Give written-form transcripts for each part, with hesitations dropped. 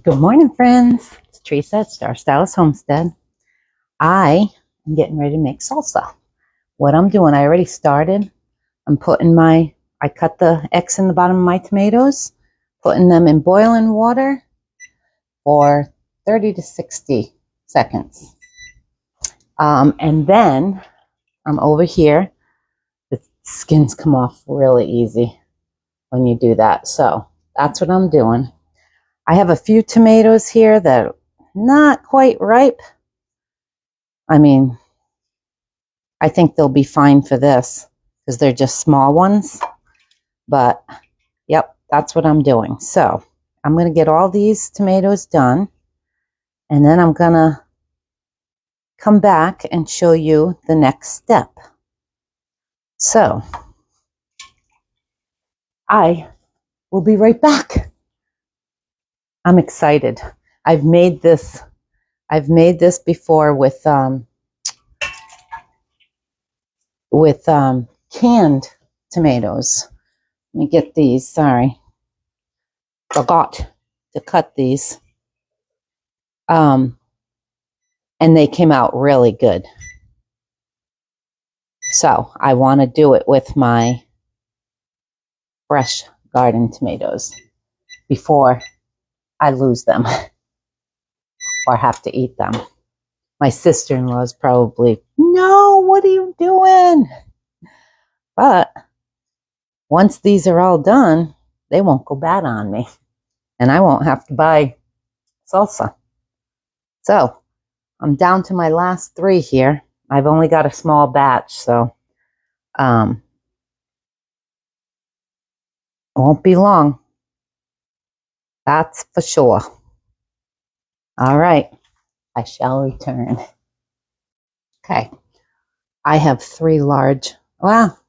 Good morning, friends. It's Teresa at Star Stylist Homestead. I am getting ready to make salsa. What I'm doing, I already started. I cut the X in the bottom of my tomatoes, putting them in boiling water for 30 to 60 seconds. And then I'm over here. The skins come off really easy when you do that. So that's what I'm doing. I have a few tomatoes here that are not quite ripe. I mean, I think they'll be fine for this because they're just small ones. But, yep, that's what I'm doing. So, I'm going to get all these tomatoes done. And then I'm going to come back and show you the next step. So, I will be right back. I'm excited. I've made this before with canned tomatoes. Let me get these. Sorry, forgot to cut these. And they came out really good. So I want to do it with my fresh garden tomatoes before I lose them or have to eat them. My sister-in-law's probably, no, what are you doing? But once these are all done, they won't go bad on me. And I won't have to buy salsa. So I'm down to my last 3 here. I've only got a small batch, so it won't be long. That's for sure. All right, I shall return. Okay, I have 3 large,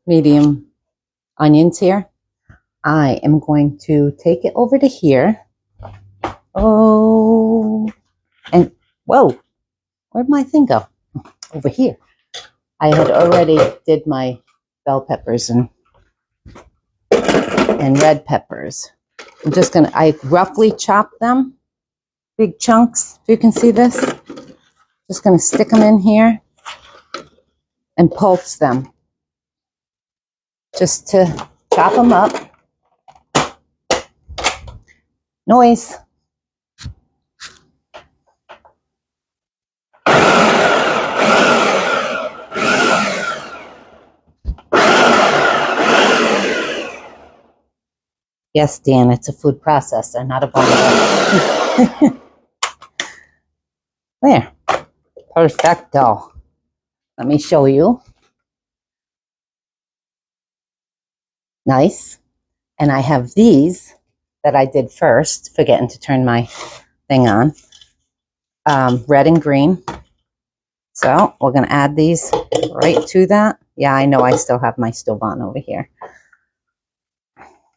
medium onions here. I am going to take it over to here. Oh, and whoa, where'd my thing go? Over here. I had already did my bell peppers and red peppers. I roughly chop them, big chunks, if you can see this. Just gonna stick them in here and pulse them. Just to chop them up. Noise. Yes, Dan, it's a food processor, not a blender. There. Perfecto. Let me show you. Nice. And I have these that I did first, forgetting to turn my thing on. Red and green. So we're going to add these right to that. Yeah, I know I still have my stove on over here.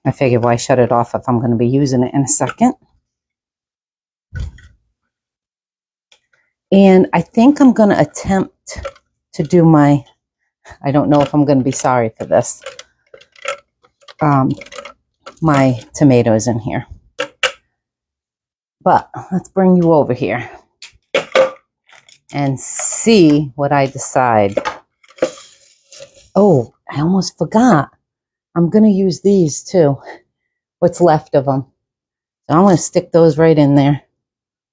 I figured why shut it off if I'm going to be using it in a second. And I think I'm going to attempt to do I don't know if I'm going to be sorry for this, my tomatoes in here. But let's bring you over here and see what I decide. Oh, I almost forgot. I'm going to use these too, what's left of them. So I'm going to stick those right in there,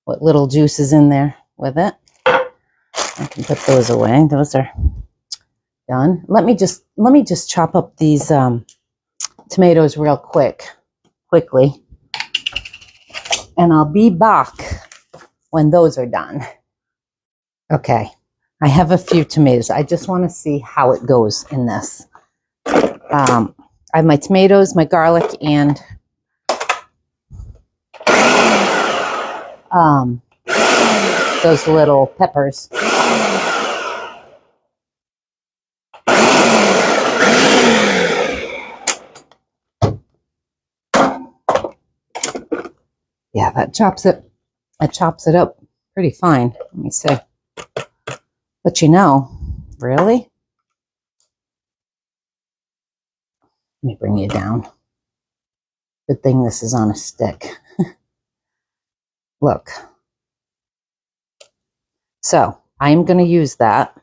what little juice is in there with it. I can put those away. Those are done. Let me just chop up these tomatoes real quickly. And I'll be back when those are done. Okay, I have a few tomatoes. I just want to see how it goes in this. I have my tomatoes, my garlic, and those little peppers. Yeah, that chops it up pretty fine. Let me see. But really? Let me bring you down. Good thing this is on a stick. Look. So I'm going to use that.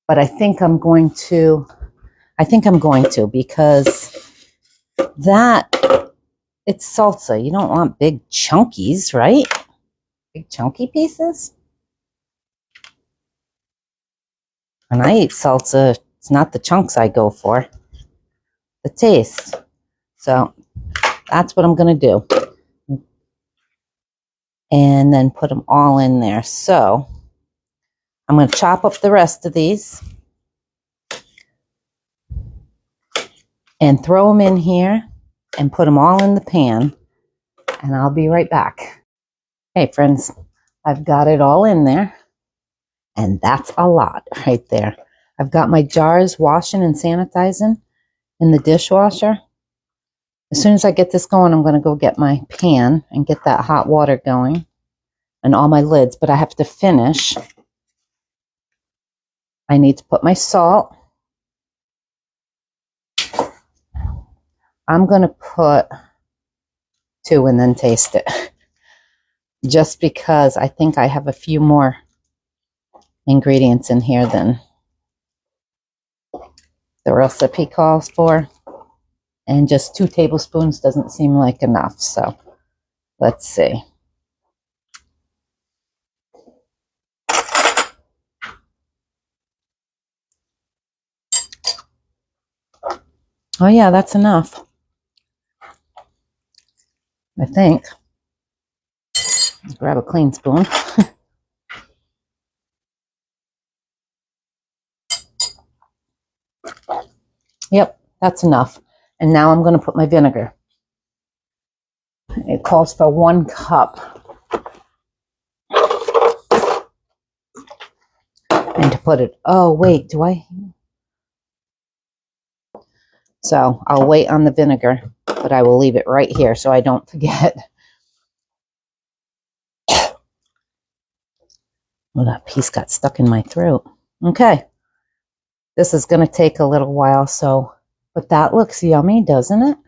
But I think I'm going to because that, it's salsa. You don't want big chunkies, right? Big chunky pieces. When I eat salsa, it's not the chunks I go for, the taste. So that's what I'm going to do. And then put them all in there. So I'm going to chop up the rest of these and throw them in here and put them all in the pan. And I'll be right back. Hey, friends, I've got it all in there. And that's a lot right there. I've got my jars washing and sanitizing in the dishwasher. As soon as I get this going, I'm going to go get my pan and get that hot water going and all my lids. But I have to finish. I need to put my salt. I'm going to put 2 and then taste it. Just because I think I have a few more ingredients in here than the recipe calls for. And just 2 tablespoons doesn't seem like enough. So let's see. Oh yeah, that's enough. I think. Let's grab a clean spoon. Yep, that's enough. And now I'm going to put my vinegar. It calls for 1 cup. And to put it, oh wait, do I? So I'll wait on the vinegar, but I will leave it right here so I don't forget. Well, that piece got stuck in my throat. Okay. This is going to take a little while, so, but that looks yummy, doesn't it?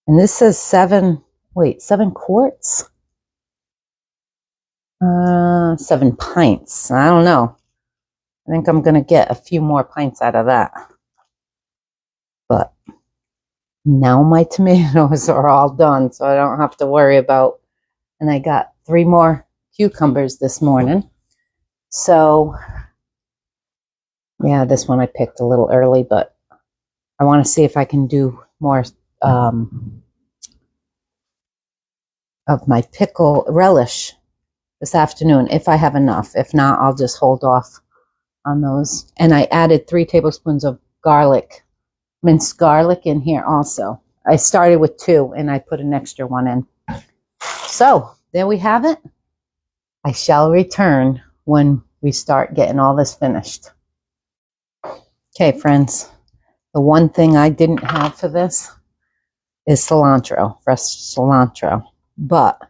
And this says 7 quarts? 7 pints. I don't know. I think I'm going to get a few more pints out of that. But now my tomatoes are all done, so I don't have to worry about, and I got 3 more cucumbers this morning. So, yeah, this one I picked a little early, but I want to see if I can do more of my pickle relish this afternoon, if I have enough. If not, I'll just hold off on those. And I added 3 tablespoons of garlic, minced garlic in here also. I started with 2 and I put an extra 1 in. So there we have it. I shall return when we start getting all this finished. Okay, friends. The one thing I didn't have for this is cilantro, fresh cilantro. But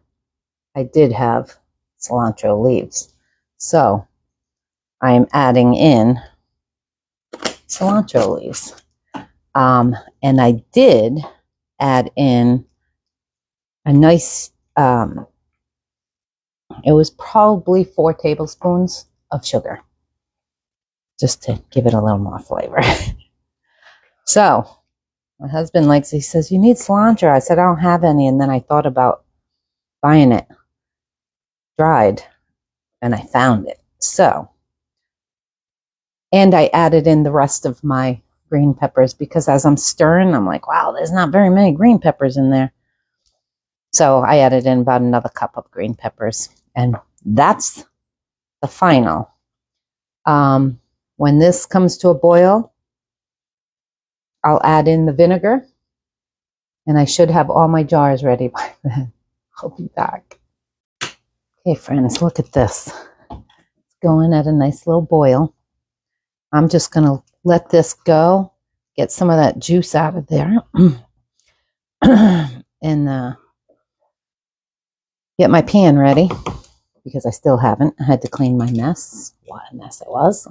I did have cilantro leaves. So I am adding in cilantro leaves. And I did add in a nice, it was probably 4 tablespoons of sugar, just to give it a little more flavor. So my husband likes, he says, you need cilantro. I said, I don't have any. And then I thought about buying it dried and I found it. So, and I added in the rest of my green peppers because as I'm stirring, I'm like, wow, there's not very many green peppers in there. So I added in about another cup of green peppers. And that's the final. When this comes to a boil, I'll add in the vinegar. And I should have all my jars ready by then. I'll be back. Okay, friends, look at this. It's going at a nice little boil. I'm just going to let this go, get some of that juice out of there, and get my pan ready, because I still haven't. I had to clean my mess. What a mess it was.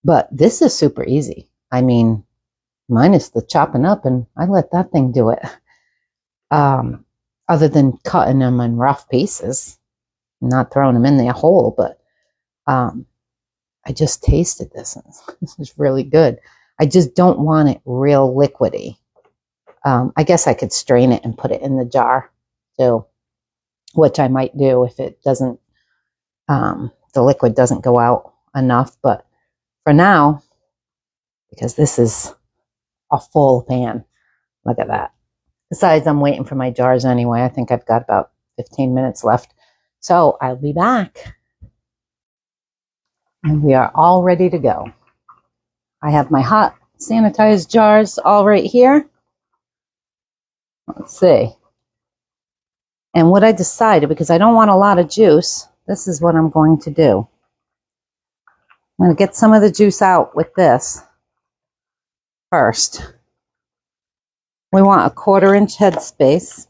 But this is super easy. I mean, minus the chopping up, and I let that thing do it. other than cutting them in rough pieces, not throwing them in there whole, but I just tasted this and this is really good. I just don't want it real liquidy. I guess I could strain it and put it in the jar too, which I might do if it doesn't, the liquid doesn't go out enough. But for now, because this is a full pan, look at that. Besides, I'm waiting for my jars anyway. I think I've got about 15 minutes left. So I'll be back. And we are all ready to go. I have my hot sanitized jars all right here. Let's see. And what I decided, because I don't want a lot of juice, this is what I'm going to do. I'm going to get some of the juice out with this first. We want a 1/4 inch headspace.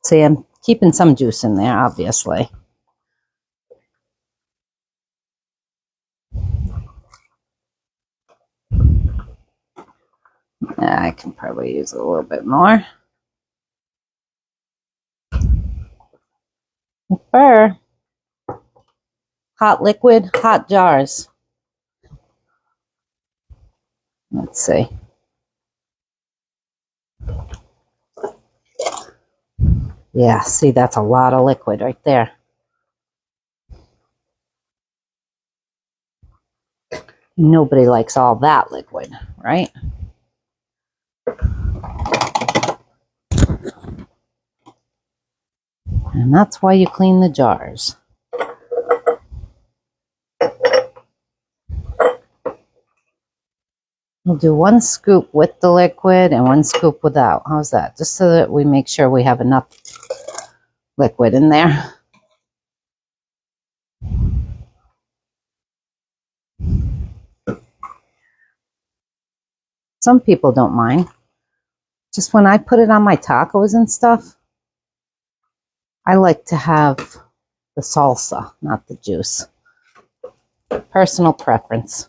See, I'm keeping some juice in there, obviously. I can probably use a little bit more. For hot liquid, hot jars. Let's see. Yeah, see, that's a lot of liquid right there. Nobody likes all that liquid, right? And that's why you clean the jars. We'll do 1 scoop with the liquid and 1 scoop without. How's that? Just so that we make sure we have enough liquid in there. Some people don't mind. Just when I put it on my tacos and stuff, I like to have the salsa, not the juice. Personal preference.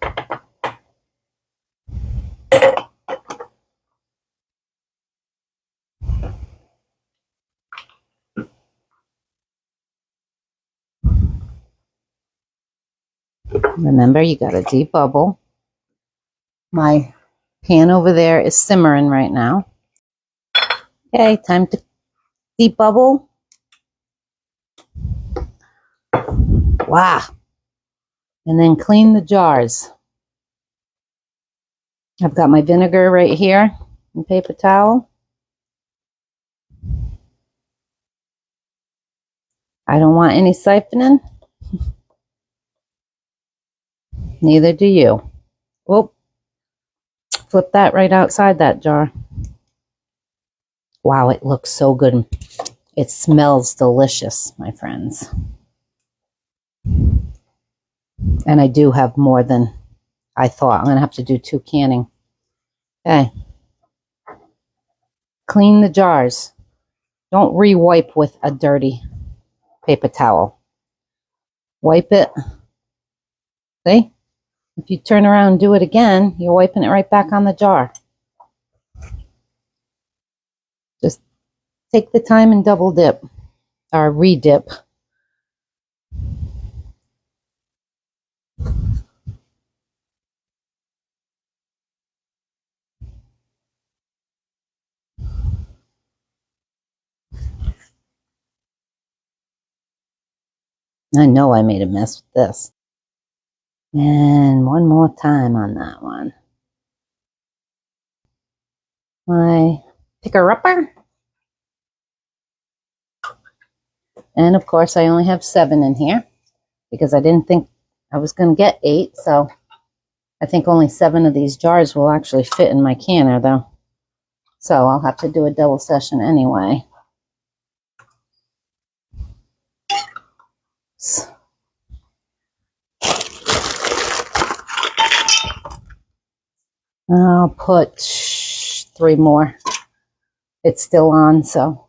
Remember, you got to debubble. My pan over there is simmering right now. Okay, time to debubble. Wow. And then clean the jars. I've got my vinegar right here and paper towel. I don't want any siphoning. Neither do you. Whoop. Flip that right outside that jar. Wow, it looks so good. It smells delicious, my friends. And I do have more than I thought. I'm going to have to do 2 canning. Okay. Clean the jars. Don't re-wipe with a dirty paper towel. Wipe it. See? If you turn around and do it again, you're wiping it right back on the jar. Just take the time and double dip, or re-dip. I know I made a mess with this. And one more time on that one. My picker-upper. And of course, I only have 7 in here because I didn't think I was going to get 8. So I think only 7 of these jars will actually fit in my canner, though. So I'll have to do a double session anyway. I'll put 3 more. It's still on, so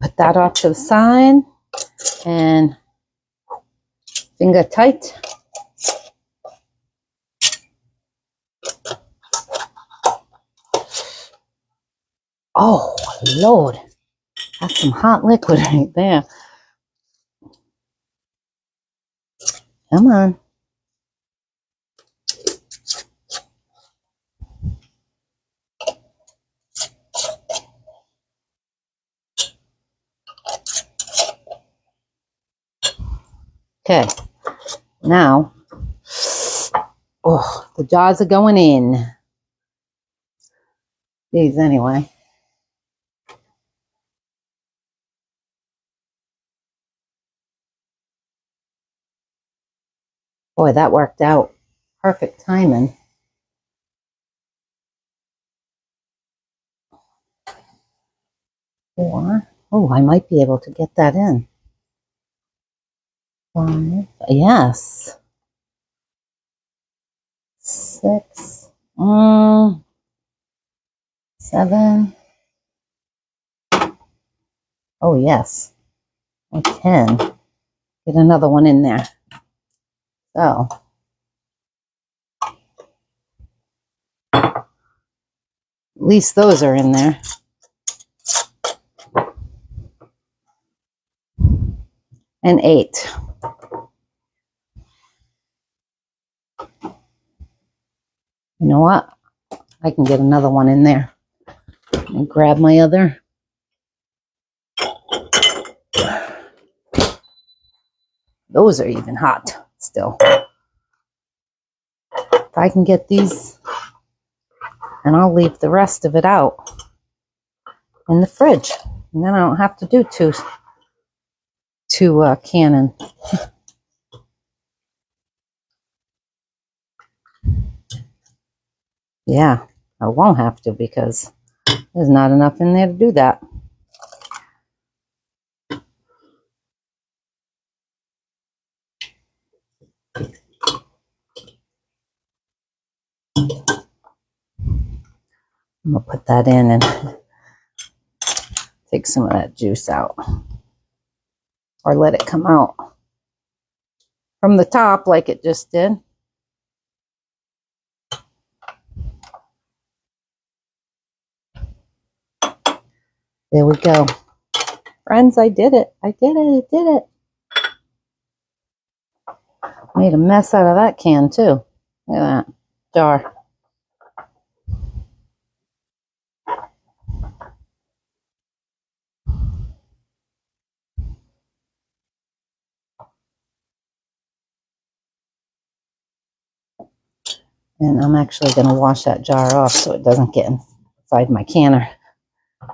put that off to the side and finger tight. Oh, Lord. That's some hot liquid right there. Come on. Okay. Now, oh, the jars are going in. These anyway. Boy, that worked out. Perfect timing. Four. Oh, I might be able to get that in. 5. Yes. 6. 7. Oh, yes. 10. Get another one in there. So. At least those are in there. And 8. You know what? I can get another one in there. And grab my other. Those are even hot still. If I can get these, and I'll leave the rest of it out in the fridge. And then I don't have to do two cannon. Yeah, I won't have to because there's not enough in there to do that. I'm going to put that in and take some of that juice out. Or let it come out from the top like it just did. There we go. Friends, I did it. I did it. I did it. Made a mess out of that can too. Look at that jar. And I'm actually going to wash that jar off so it doesn't get inside my canner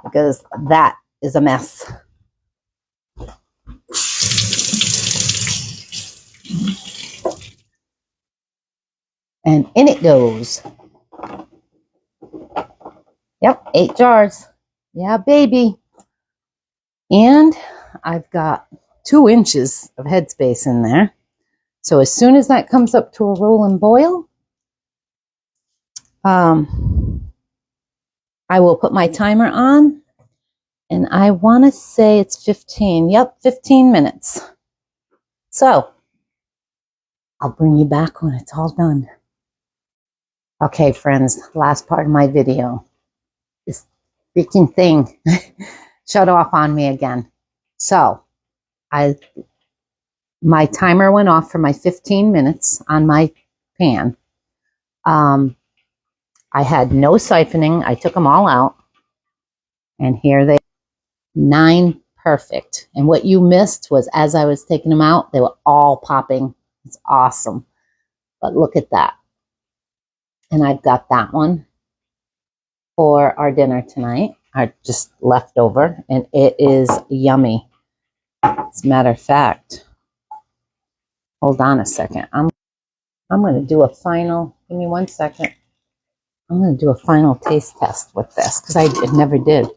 because that is a mess. And in it goes. Yep, 8 jars. Yeah, baby. And I've got 2 inches of headspace in there. So as soon as that comes up to a rolling boil, I will put my timer on. And I want to say it's 15. Yep, 15 minutes. So I'll bring you back when it's all done. Okay, friends, last part of my video. This freaking thing shut off on me again. So my timer went off for my 15 minutes on my pan. I had no siphoning. I took them all out. And here they are. 9 perfect. And what you missed was as I was taking them out, they were all popping. It's awesome. But look at that. And I've got that one for our dinner tonight. I just left over. And it is yummy. As a matter of fact, hold on a second. I'm going to do a final, give me 1 second. I'm going to do a final taste test with this because I never did.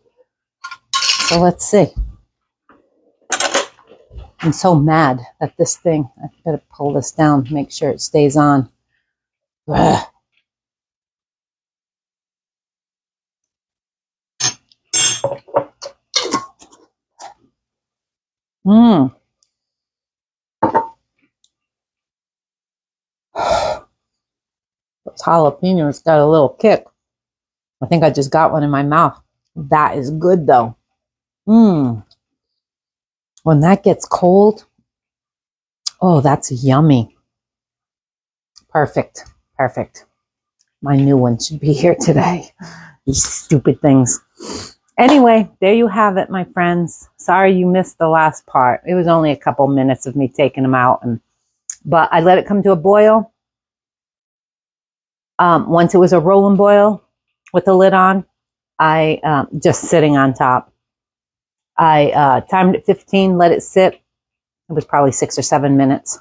So let's see. I'm so mad at this thing. I better pull this down, make sure it stays on. Ugh. Mmm. Those jalapenos got a little kick. I think I just got one in my mouth. That is good though. Mmm. When that gets cold, oh, that's yummy. Perfect. Perfect. My new one should be here today. These stupid things. Anyway, there you have it, my friends. Sorry you missed the last part. It was only a couple minutes of me taking them out, but I let it come to a boil. Once it was a rolling boil with the lid on, I just sitting on top. I timed it 15, let it sit. It was probably 6 or 7 minutes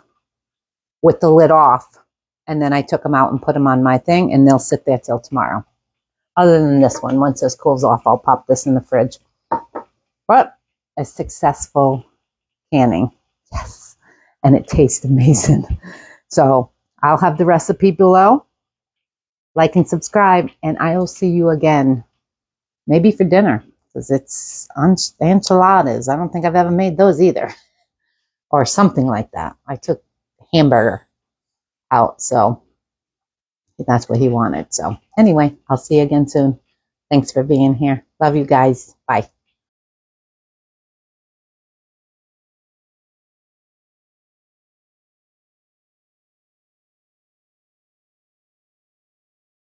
with the lid off. And then I took them out and put them on my thing, and they'll sit there till tomorrow. Other than this one, once this cools off, I'll pop this in the fridge. But a successful canning. Yes. And it tastes amazing. So I'll have the recipe below. Like and subscribe, and I'll see you again. Maybe for dinner, because it's enchiladas. I don't think I've ever made those either. Or something like that. I took hamburger out, so that's what he wanted. So anyway, I'll see you again soon. Thanks for being here. Love you guys. Bye.